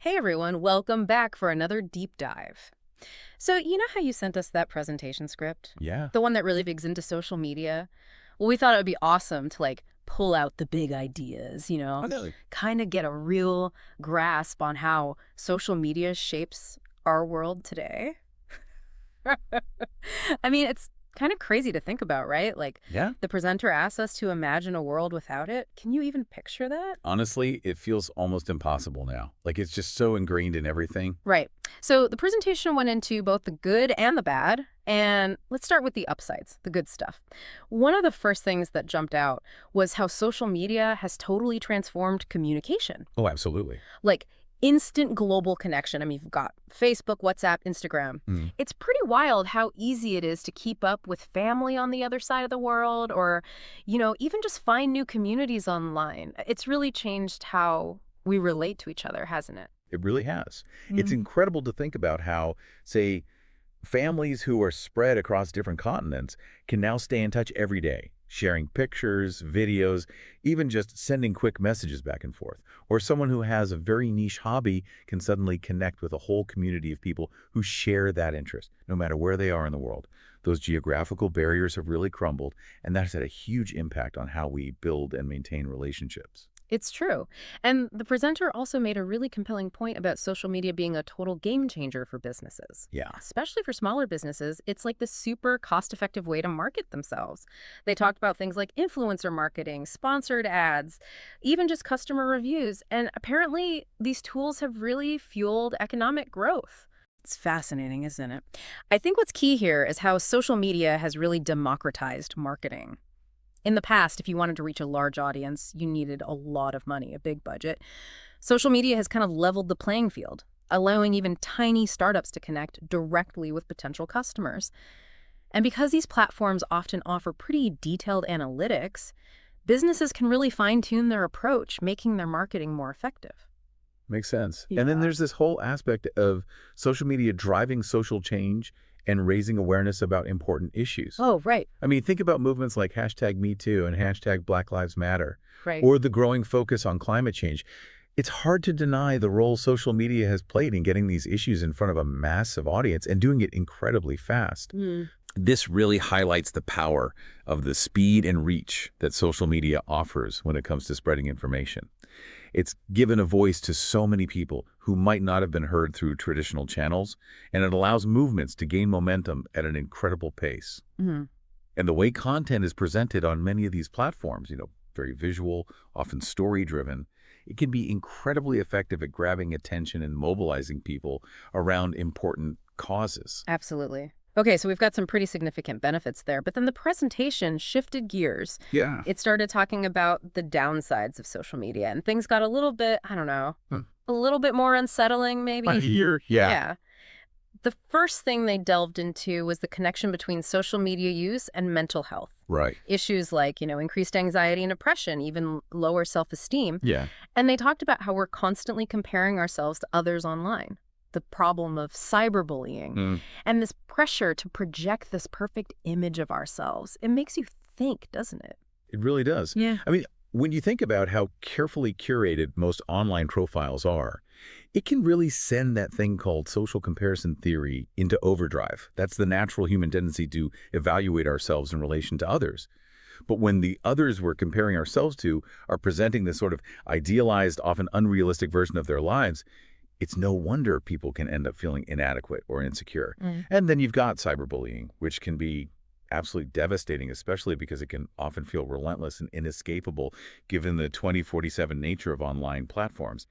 Hey everyone, welcome back for another deep dive. So, you know how you sent us that presentation script? Yeah. The one that really digs into social media? Well, we thought it would be awesome to pull out the big ideas, Oh, no. kind of get a real grasp on how social media shapes our world today. I mean, it's kind of crazy to think about, right? Like, Yeah. the presenter asked us to imagine a world without it. Can you even picture that? Honestly, it feels almost impossible now. Like it's just so ingrained in everything. Right. So the presentation went into both the good and the bad. And let's start with the upsides, the good stuff. One of the first things that jumped out was how social media has totally transformed communication. Oh, absolutely. Like instant global connection. I mean, you've got Facebook, WhatsApp, Instagram. Mm. It's pretty wild how easy it is to keep up with family on the other side of the world or, even just find new communities online. It's really changed how we relate to each other, hasn't it? It really has. It's incredible to think about how, say, families who are spread across different continents can now stay in touch every day, sharing pictures, videos, even just sending quick messages back and forth. Or someone who has a very niche hobby can suddenly connect with a whole community of people who share that interest, no matter where they are in the world. Those geographical barriers have really crumbled, and that's had a huge impact on how we build and maintain relationships. It's true. And the presenter also made a really compelling point about social media being a total game changer for businesses. Yeah. Especially for smaller businesses, it's like the super cost-effective way to market themselves. They talked about things like influencer marketing, sponsored ads, even just customer reviews. And apparently, these tools have really fueled economic growth. It's fascinating, isn't it? I think what's key here is how social media has really democratized marketing. In the past, if you wanted to reach a large audience, you needed a lot of money, a big budget. Social media has kind of leveled the playing field, allowing even tiny startups to connect directly with potential customers. And because these platforms often offer pretty detailed analytics, businesses can really fine-tune their approach, making their marketing more effective. Makes sense. And then Yeah. there's this whole aspect of social media driving social change and raising awareness about important issues. Oh, right, I mean, think about movements like hashtag Me Too and hashtag Black Lives Matter, right. or the growing focus on climate change. It's hard to deny the role social media has played in getting these issues in front of a massive audience and doing it incredibly fast. Mm. This really highlights the power of the speed and reach that social media offers when it comes to spreading information. It's given a voice to so many people who might not have been heard through traditional channels, and it allows movements to gain momentum at an incredible pace. Mm. And the way content is presented on many of these platforms, very visual, often story-driven, it can be incredibly effective at grabbing attention and mobilizing people around important causes. Absolutely. Okay, so we've got some pretty significant benefits there, but then the presentation shifted gears. Yeah. It started talking about the downsides of social media, and things got a little bit, I don't know, Hmm. a little bit more unsettling, I maybe. hear. Yeah. Yeah. The first thing they delved into was the connection between social media use and mental health. Right. Issues like, increased anxiety and depression, even lower self-esteem. Yeah. And they talked about how we're constantly comparing ourselves to others online, the problem of cyberbullying, Mm. and this pressure to project this perfect image of ourselves. It makes you think, doesn't it? It really does. Yeah. I mean, when you think about how carefully curated most online profiles are, it can really send that thing called social comparison theory into overdrive. That's the natural human tendency to evaluate ourselves in relation to others. But when the others we're comparing ourselves to are presenting this sort of idealized, often unrealistic version of their lives, it's no wonder people can end up feeling inadequate or insecure. Mm. And then you've got cyberbullying, which can be absolutely devastating, especially because it can often feel relentless and inescapable given the 2047 nature of online platforms.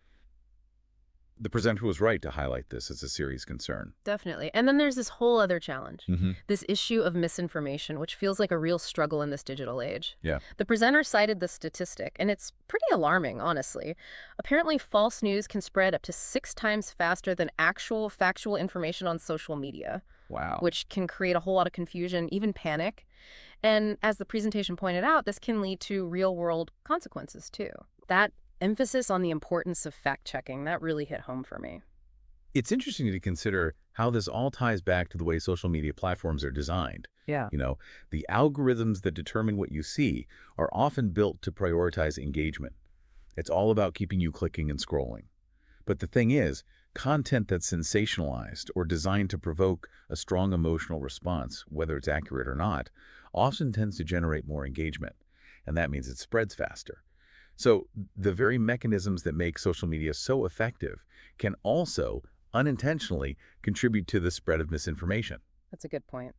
The presenter was right to highlight this as a serious concern. Definitely. And then there's this whole other challenge, Mm-hmm. this issue of misinformation, which feels like a real struggle in this digital age. Yeah. The presenter cited the statistic, and it's pretty alarming, honestly. Apparently, false news can spread up to 6 times faster than actual factual information on social media, Wow. which can create a whole lot of confusion, even panic. And as the presentation pointed out, this can lead to real-world consequences, too. That emphasis on the importance of fact-checking, that really hit home for me. It's interesting to consider how this all ties back to the way social media platforms are designed. Yeah. The algorithms that determine what you see are often built to prioritize engagement. It's all about keeping you clicking and scrolling. But the thing is, content that's sensationalized or designed to provoke a strong emotional response, whether it's accurate or not, often tends to generate more engagement. And that means it spreads faster. So the very mechanisms that make social media so effective can also unintentionally contribute to the spread of misinformation. That's a good point.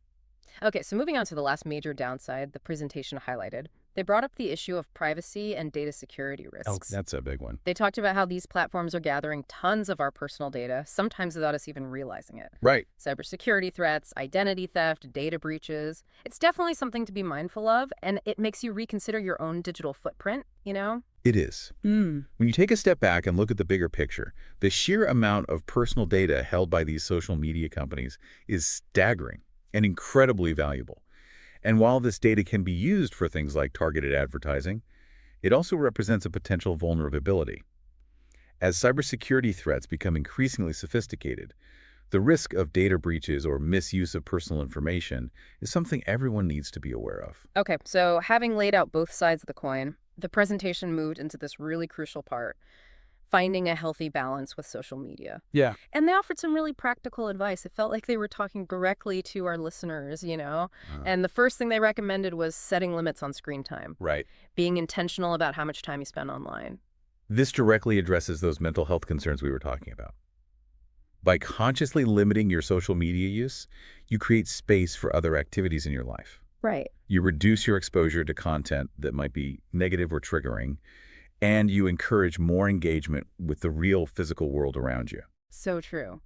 Okay, so moving on to the last major downside the presentation highlighted. They brought up the issue of privacy and data security Oh, risks. that's a big one. They talked about how these platforms are gathering tons of our personal data, sometimes without us even realizing it. Right. Cybersecurity threats, identity theft, data breaches. It's definitely something to be mindful of, and it makes you reconsider your own digital footprint, you know? It is. Hmm. When you take a step back and look at the bigger picture, the sheer amount of personal data held by these social media companies is staggering and incredibly valuable. And while this data can be used for things like targeted advertising, it also represents a potential vulnerability. As cybersecurity threats become increasingly sophisticated, the risk of data breaches or misuse of personal information is something everyone needs to be aware of. Okay, so having laid out both sides of the coin, the presentation moved into this really crucial part, finding a healthy balance with social media. Yeah. And they offered some really practical advice. It felt like they were talking directly to our listeners, you know? And the first thing they recommended was setting limits on screen time, Right. being intentional about how much time you spend online. This directly addresses those mental health concerns we were talking about. By consciously limiting your social media use, you create space for other activities in your life. Right. You reduce your exposure to content that might be negative or triggering, and you encourage more engagement with the real physical world around you. So true.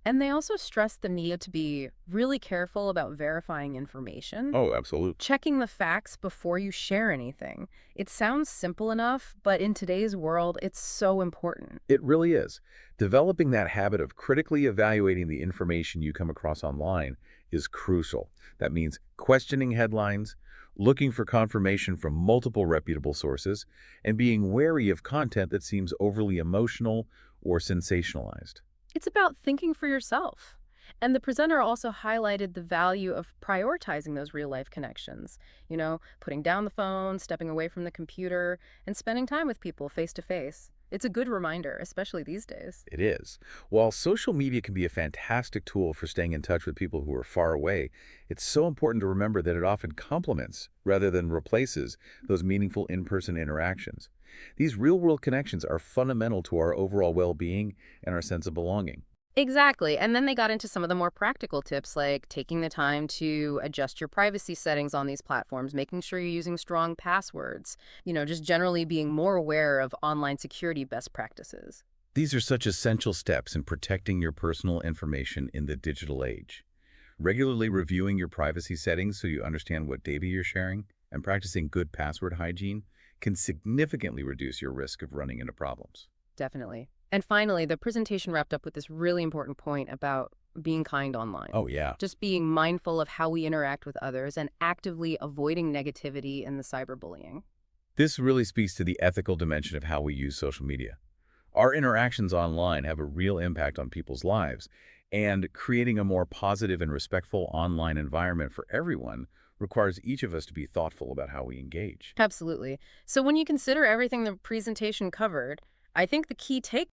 And they also stressed the need to be really careful about verifying information. Oh, absolutely. Checking the facts before you share anything. It sounds simple enough, but in today's world, it's so important. It really is. Developing that habit of critically evaluating the information you come across online is crucial. That means questioning headlines, looking for confirmation from multiple reputable sources, and being wary of content that seems overly emotional or sensationalized. It's about thinking for yourself. And the presenter also highlighted the value of prioritizing those real life connections. You know, putting down the phone, stepping away from the computer, and spending time with people face to face. It's a good reminder, especially these days. It is. While social media can be a fantastic tool for staying in touch with people who are far away, it's so important to remember that it often complements, rather than replaces, those meaningful in-person interactions. These real-world connections are fundamental to our overall well-being and our sense of belonging. Exactly. And then they got into some of the more practical tips like taking the time to adjust your privacy settings on these platforms, making sure you're using strong passwords, you know, just generally being more aware of online security best practices. These are such essential steps in protecting your personal information in the digital age. Regularly reviewing your privacy settings so you understand what data you're sharing and practicing good password hygiene can significantly reduce your risk of running into problems. Definitely. And finally, the presentation wrapped up with this really important point about being kind online. Oh, yeah. Just being mindful of how we interact with others and actively avoiding negativity and the cyberbullying. This really speaks to the ethical dimension of how we use social media. Our interactions online have a real impact on people's lives, and creating a more positive and respectful online environment for everyone requires each of us to be thoughtful about how we engage. Absolutely. So when you consider everything the presentation covered, I think the key take